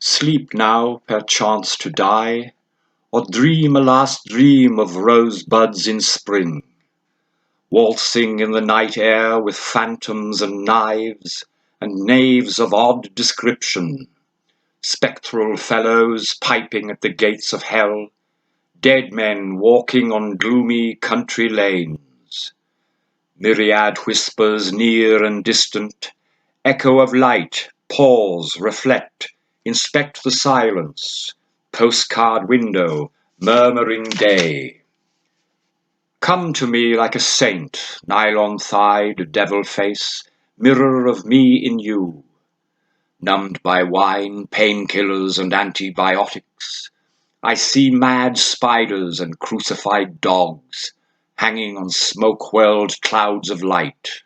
Sleep now, perchance to die, or dream a last dream of rosebuds in spring, waltzing in the night air with phantoms and knives and knaves of odd description, spectral fellows piping at the gates of hell, dead men walking on gloomy country lanes, myriad whispers near and distant, echo of light, pause, reflect, inspect the silence, postcard window, murmuring day. Come to me like a saint, nylon-thighed, devil face, mirror of me in you. Numbed by wine, painkillers, and antibiotics, I see mad spiders and crucified dogs hanging on smoke-whirled clouds of light.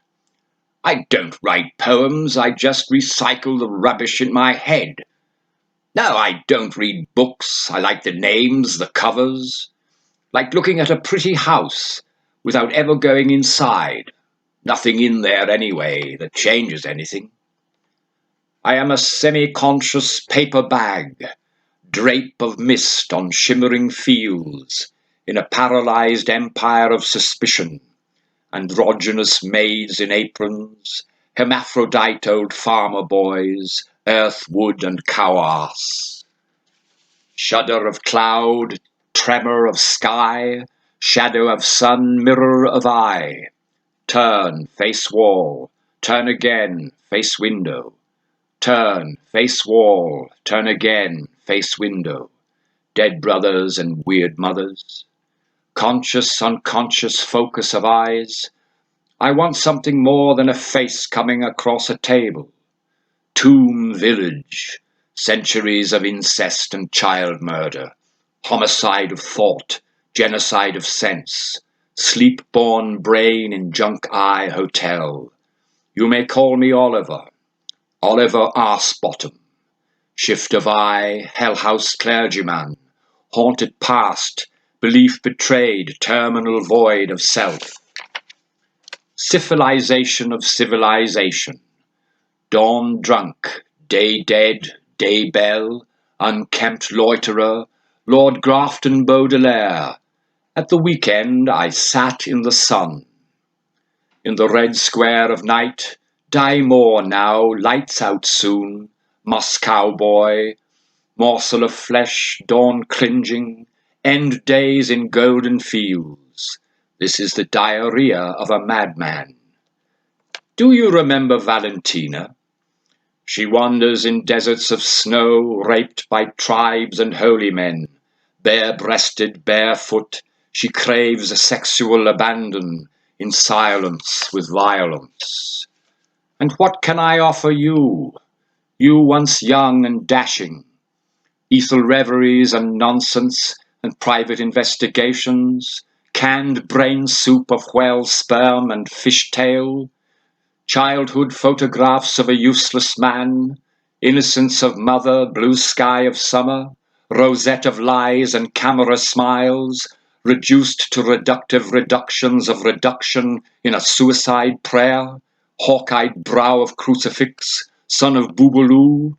I don't write poems, I just recycle the rubbish in my head. No, I don't read books, I like the names, the covers. Like looking at a pretty house without ever going inside. Nothing in there anyway that changes anything. I am a semi-conscious paper bag, drape of mist on shimmering fields, in a paralyzed empire of suspicion, androgynous maids in aprons, hermaphrodite old farmer boys, earth, wood, and cow-ass. Shudder of cloud, tremor of sky, shadow of sun, mirror of eye. Turn, face wall, turn again, face window. Turn, face wall, turn again, face window. Dead brothers and weird mothers. Conscious, unconscious focus of eyes. I want something more than a face coming across a table. Tomb village, centuries of incest and child murder, homicide of thought, genocide of sense, sleep-born brain in junk eye hotel. You may call me Oliver, Oliver Arse-bottom, shift of eye, hell-house clergyman, haunted past, belief betrayed, terminal void of self. Civilization of civilization. Dawn drunk, day dead, day bell, unkempt loiterer, Lord Grafton Baudelaire. At the weekend I sat in the sun. In the red square of night, die more now, lights out soon, Moscow boy, morsel of flesh, dawn cringing, end days in golden fields. This is the diarrhea of a madman. Do you remember Valentina? She wanders in deserts of snow, raped by tribes and holy men. Bare-breasted, barefoot, she craves a sexual abandon in silence with violence. And what can I offer you? You once young and dashing. Ethel reveries and nonsense and private investigations, canned brain soup of whale sperm and fishtail, childhood photographs of a useless man, innocence of mother, blue sky of summer, rosette of lies and camera smiles, reduced to reductive reductions of reduction in a suicide prayer, hawk-eyed brow of crucifix, son of Boobaloo.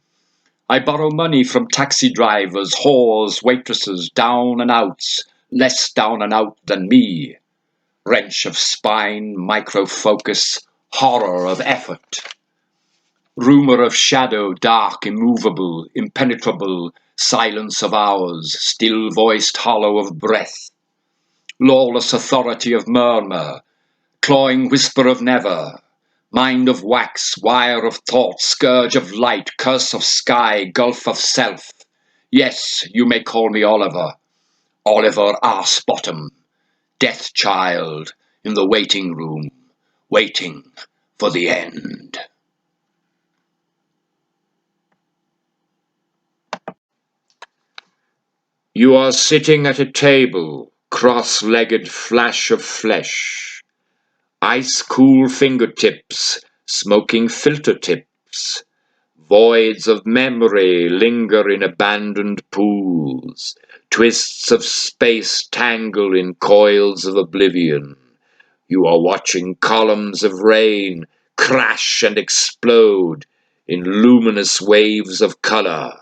I borrow money from taxi drivers, whores, waitresses, down and outs, less down and out than me. Wrench of spine, microfocus, horror of effort. Rumor of shadow, dark, immovable, impenetrable, silence of hours, still-voiced hollow of breath. Lawless authority of murmur, clawing whisper of never, mind of wax, wire of thought, scourge of light, curse of sky, gulf of self. Yes, you may call me Oliver, Oliver Arse-bottom, death child in the waiting room, waiting for the end. You are sitting at a table, cross-legged flash of flesh, ice-cool fingertips, smoking filter tips, voids of memory linger in abandoned pools, twists of space tangle in coils of oblivion. You are watching columns of rain crash and explode in luminous waves of color,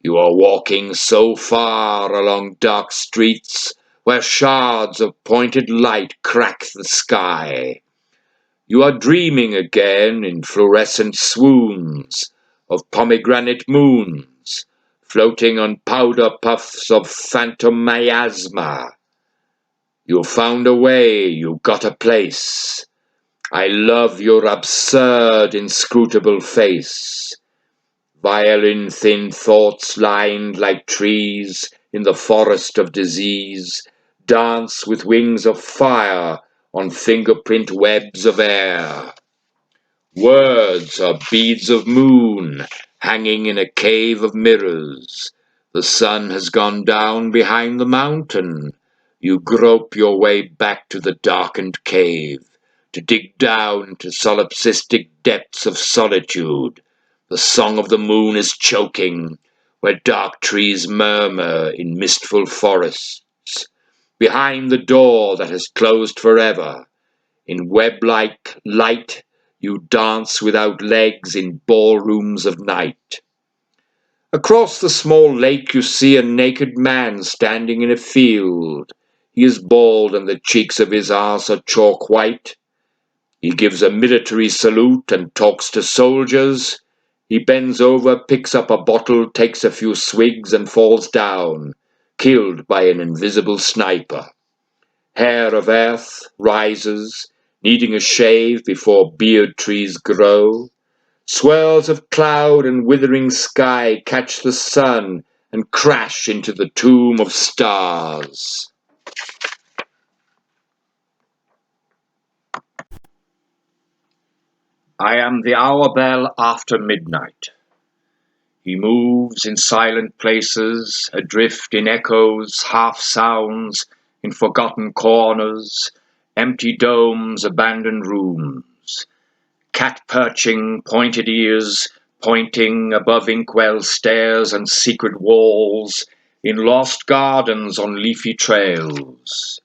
You are walking so far along dark streets where shards of pointed light crack the sky. You are dreaming again in fluorescent swoons of pomegranate moons, floating on powder puffs of phantom miasma. You found a way, you got a place. I love your absurd, inscrutable face. Violin-thin thoughts lined like trees in the forest of disease dance with wings of fire on fingerprint webs of air. Words are beads of moon hanging in a cave of mirrors. The sun has gone down behind the mountain. You grope your way back to the darkened cave, to dig down to solipsistic depths of solitude. The song of the moon is choking, where dark trees murmur in mistful forests. Behind the door that has closed forever, in web-like light, you dance without legs in ballrooms of night. Across the small lake you see a naked man standing in a field. He is bald and the cheeks of his arse are chalk white. He gives a military salute and talks to soldiers. He bends over, picks up a bottle, takes a few swigs and falls down, killed by an invisible sniper. Hair of earth rises, needing a shave before beard trees grow. Swirls of cloud and withering sky catch the sun and crash into the tomb of stars. I am the hour bell after midnight. He moves in silent places, adrift in echoes, half sounds, in forgotten corners, empty domes, abandoned rooms. Cat perching, pointed ears, pointing above inkwell stairs and secret walls, in lost gardens on leafy trails.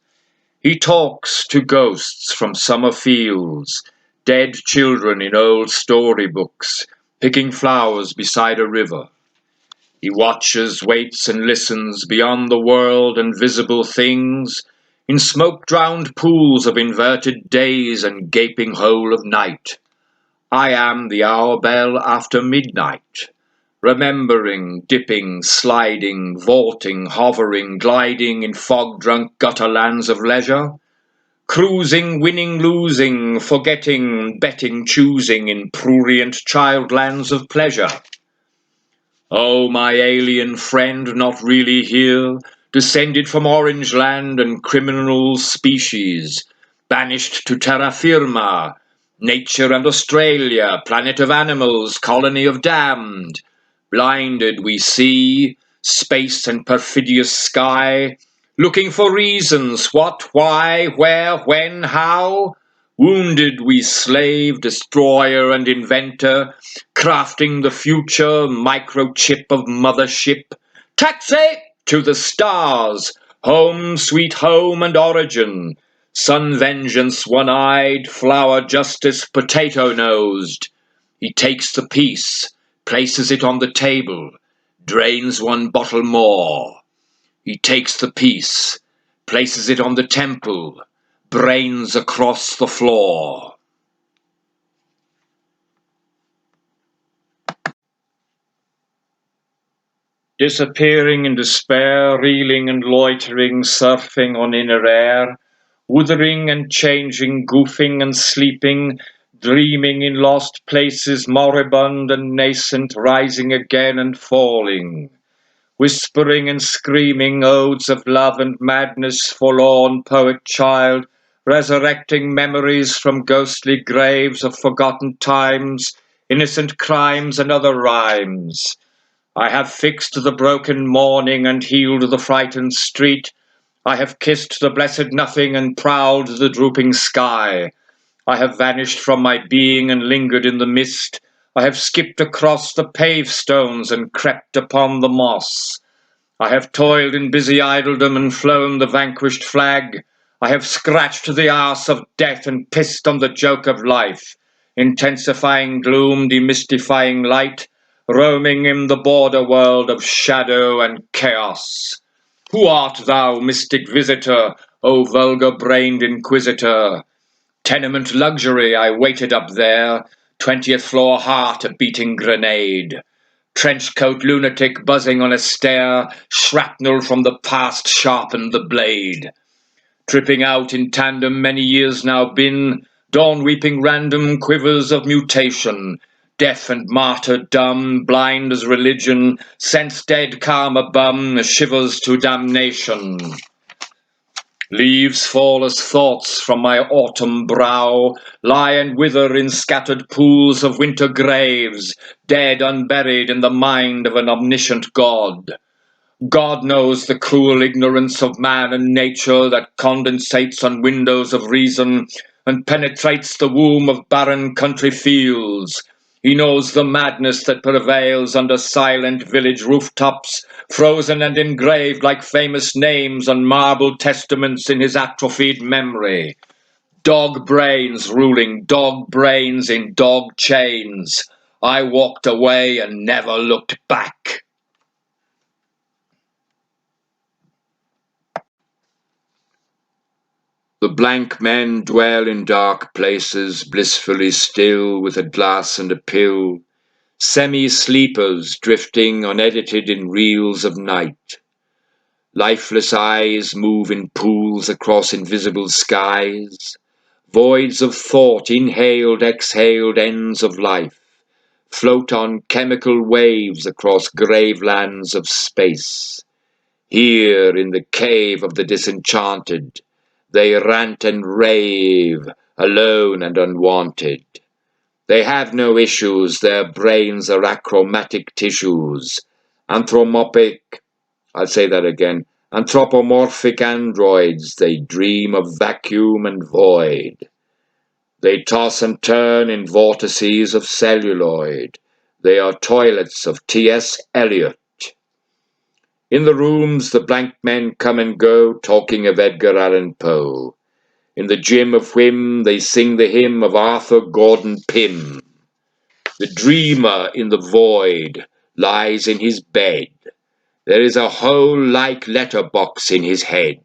He talks to ghosts from summer fields, dead children in old storybooks, picking flowers beside a river. He watches, waits and listens beyond the world and visible things, in smoke-drowned pools of inverted days and gaping hole of night. I am the hour bell after midnight, remembering, dipping, sliding, vaulting, hovering, gliding in fog-drunk gutter lands of leisure, cruising, winning, losing, forgetting, betting, choosing in prurient child lands of pleasure. Oh, my alien friend, not really here, descended from Orange Land and criminal species, banished to terra firma, nature and Australia, planet of animals, colony of damned. Blinded we see, space and perfidious sky, looking for reasons, what, why, where, when, how. Wounded we slave, destroyer and inventor, crafting the future microchip of mothership. Taxi to the stars, home, sweet home and origin. Sun vengeance one-eyed, flower justice potato-nosed. He takes the piece, places it on the table, drains one bottle more. He takes the piece, places it on the temple, brains across the floor. Disappearing in despair, reeling and loitering, surfing on inner air, withering and changing, goofing and sleeping, dreaming in lost places, moribund and nascent, rising again and falling. Whispering and screaming odes of love and madness, forlorn poet-child, resurrecting memories from ghostly graves of forgotten times, innocent crimes and other rhymes. I have fixed the broken morning and healed the frightened street. I have kissed the blessed nothing and prowled the drooping sky. I have vanished from my being and lingered in the mist. I have skipped across the pave stones and crept upon the moss. I have toiled in busy idledom and flown the vanquished flag. I have scratched the arse of death and pissed on the joke of life, intensifying gloom, demystifying light. roaming in the border world of shadow and chaos. Who art thou, mystic visitor, O vulgar-brained inquisitor? Tenement luxury, I waited up there, 20th floor heart a beating grenade. Trenchcoat lunatic buzzing on a stair, shrapnel from the past sharpened the blade. Tripping out in tandem many years now been, dawn weeping random quivers of mutation, deaf and martyr dumb, blind as religion, sense dead karma bum, shivers to damnation. Leaves fall as thoughts from my autumn brow, lie and wither in scattered pools of winter graves, dead unburied in the mind of an omniscient God. God knows the cruel ignorance of man and nature that condensates on windows of reason and penetrates the womb of barren country fields. He knows the madness that prevails under silent village rooftops, frozen and engraved like famous names on marble testaments in his atrophied memory. Dog brains ruling dog brains in dog chains. I walked away and never looked back. The blank men dwell in dark places, blissfully still with a glass and a pill, semi-sleepers drifting unedited in reels of night. Lifeless eyes move in pools across invisible skies, voids of thought, inhaled, exhaled ends of life, float on chemical waves across gravelands of space. Here in the cave of the disenchanted, they rant and rave, alone and unwanted. They have no issues, their brains are achromatic tissues. Anthropomorphic androids, they dream of vacuum and void. They toss and turn in vortices of celluloid. They are toilets of T.S. Eliot. In the rooms the blank men come and go, talking of Edgar Allan Poe. In the gym of whim they sing the hymn of Arthur Gordon Pym. The dreamer in the void lies in his bed. There is a hole-like letterbox in his head.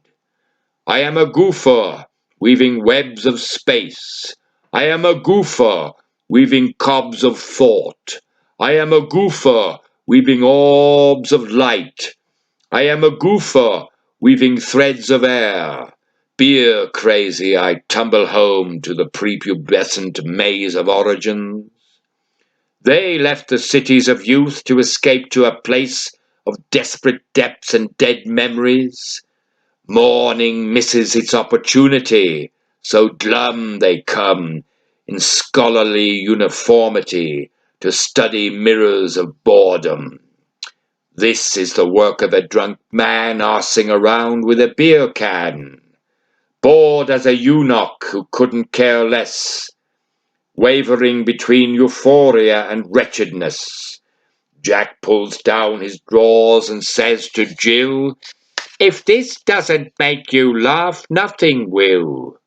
I am a goofer, weaving webs of space. I am a goofer, weaving cobs of thought. I am a goofer, weaving orbs of light. I am a goofer, weaving threads of air. Beer crazy, I tumble home to the prepubescent maze of origins. They left the cities of youth to escape to a place of desperate depths and dead memories. Morning misses its opportunity, so glum they come, in scholarly uniformity, to study mirrors of boredom. This is the work of a drunk man arsing around with a beer can, bored as a eunuch who couldn't care less, wavering between euphoria and wretchedness. Jack pulls down his drawers and says to Jill, "If this doesn't make you laugh, nothing will.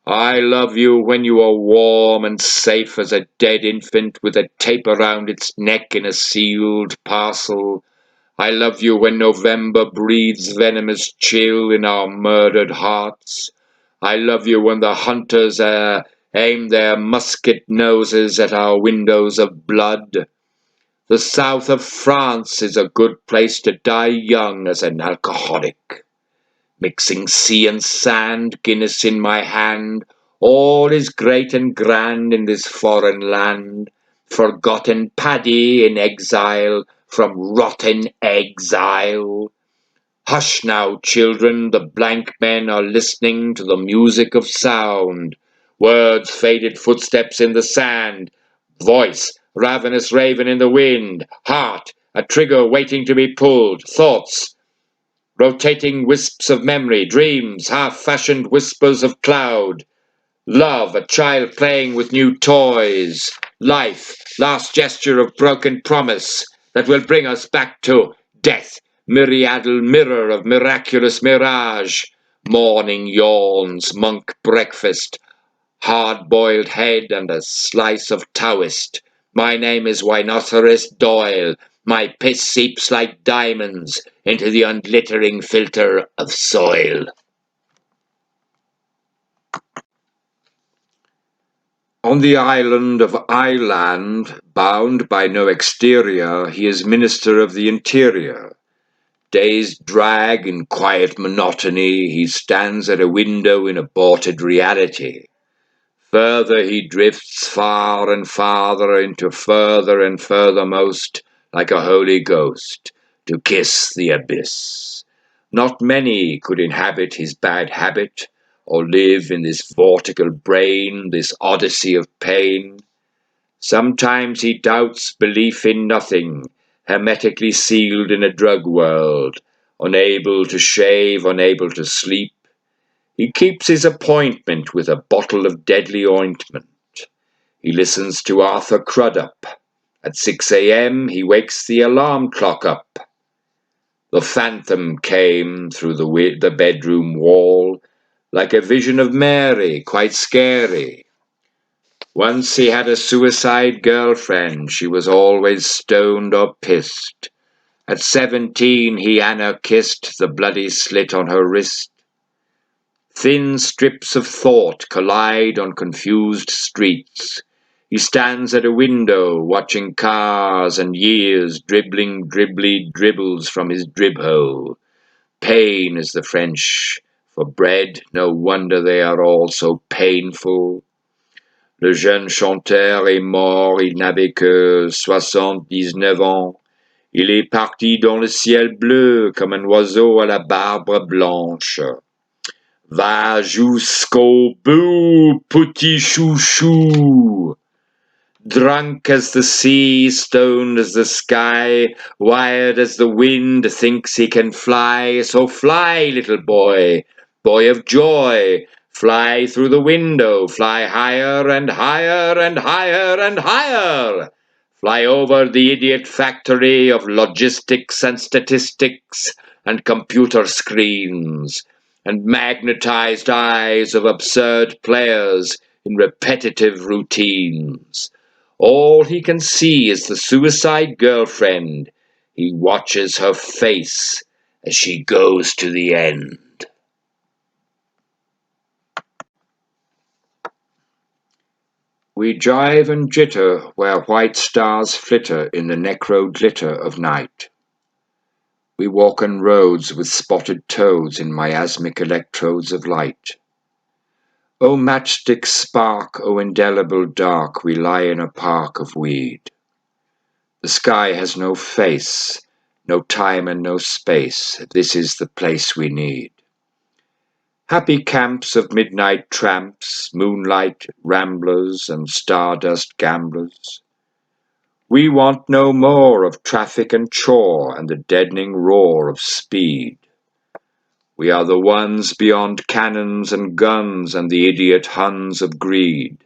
I love you when you are warm and safe as a dead infant with a tape around its neck in a sealed parcel. I love you when November breathes venomous chill in our murdered hearts. I love you when the hunters aim their musket noses at our windows of blood. The south of France is a good place to die young as an alcoholic. Mixing sea and sand, Guinness in my hand, all is great and grand in this foreign land. Forgotten paddy in exile from rotten exile. Hush now, children, the blank men are listening to the music of sound. Words, faded footsteps in the sand. Voice, ravenous raven in the wind. Heart, a trigger waiting to be pulled. Thoughts, rotating wisps of memory. Dreams, half-fashioned whispers of cloud. Love, a child playing with new toys. Life, last gesture of broken promise that will bring us back to death. Myriadal mirror of miraculous mirage. Morning yawns, monk breakfast, hard-boiled head and a slice of Taoist. My name is Rhinoceros Doyle. My piss seeps like diamonds into the unglittering filter of soil. On the island of Island, bound by no exterior, he is Minister of the Interior. Days drag in quiet monotony, he stands at a window in aborted reality. Further he drifts far and farther into further and furthermost, like a holy ghost, to kiss the abyss. Not many could inhabit his bad habit, or live in this vortical brain, this odyssey of pain. Sometimes he doubts belief in nothing, hermetically sealed in a drug world, unable to shave, unable to sleep. He keeps his appointment with a bottle of deadly ointment. He listens to Arthur Crudup. At 6 a.m. he wakes the alarm clock up. The phantom came through the bedroom wall, like a vision of Mary, quite scary. Once he had a suicide girlfriend, she was always stoned or pissed. At 17 he anarchist, the bloody slit on her wrist. Thin strips of thought collide on confused streets. He stands at a window, watching cars and years dribbling dribbles from his drib hole. Pain is the French for bread, no wonder they are all so painful. Le jeune chanteur est mort, il n'avait que 79 ans. Il est parti dans le ciel bleu comme un oiseau à la barbe blanche. Va jusqu'au bout, petit chouchou. Drunk as the sea, stoned as the sky, wired as the wind, thinks he can fly. So fly, little boy, boy of joy, fly through the window, fly higher and higher and higher and higher. Fly over the idiot factory of logistics and statistics and computer screens and magnetized eyes of absurd players in repetitive routines. All he can see is the suicide girlfriend. He watches her face as she goes to the end. We jive and jitter where white stars flitter in the necro glitter of night. We walk on roads with spotted toads in miasmic electrodes of light. O matchstick spark, O indelible dark, we lie in a park of weed. The sky has no face, no time and no space. This is the place we need. Happy camps of midnight tramps, moonlight ramblers and stardust gamblers. We want no more of traffic and chore and the deadening roar of speed. We are the ones beyond cannons and guns and the idiot Huns of greed.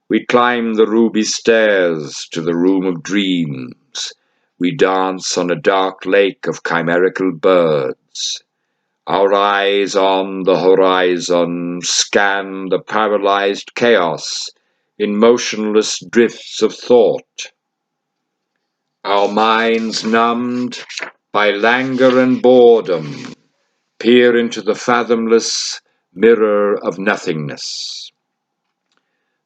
We climb the ruby stairs to the room of dreams. We dance on a dark lake of chimerical birds. Our eyes on the horizon scan the paralyzed chaos in motionless drifts of thought. Our minds numbed by languor and boredom peer into the fathomless mirror of nothingness.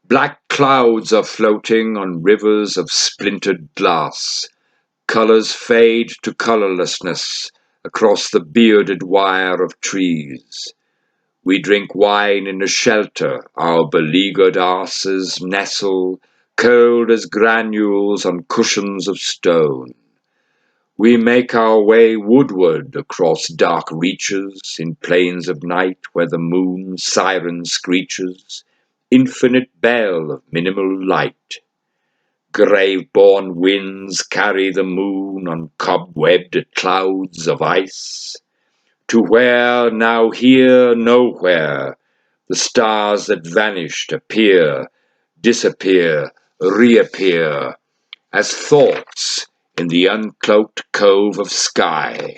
Black clouds are floating on rivers of splintered glass. Colors fade to colorlessness across the bearded wire of trees. We drink wine in a shelter, our beleaguered arses nestle, cold as granules on cushions of stone. We make our way woodward across dark reaches in plains of night where the moon siren screeches, infinite bell of minimal light. Grave-born winds carry the moon on cobwebbed clouds of ice. To where, now here, nowhere, the stars that vanished appear, disappear, reappear, as thoughts in the uncloaked cove of sky.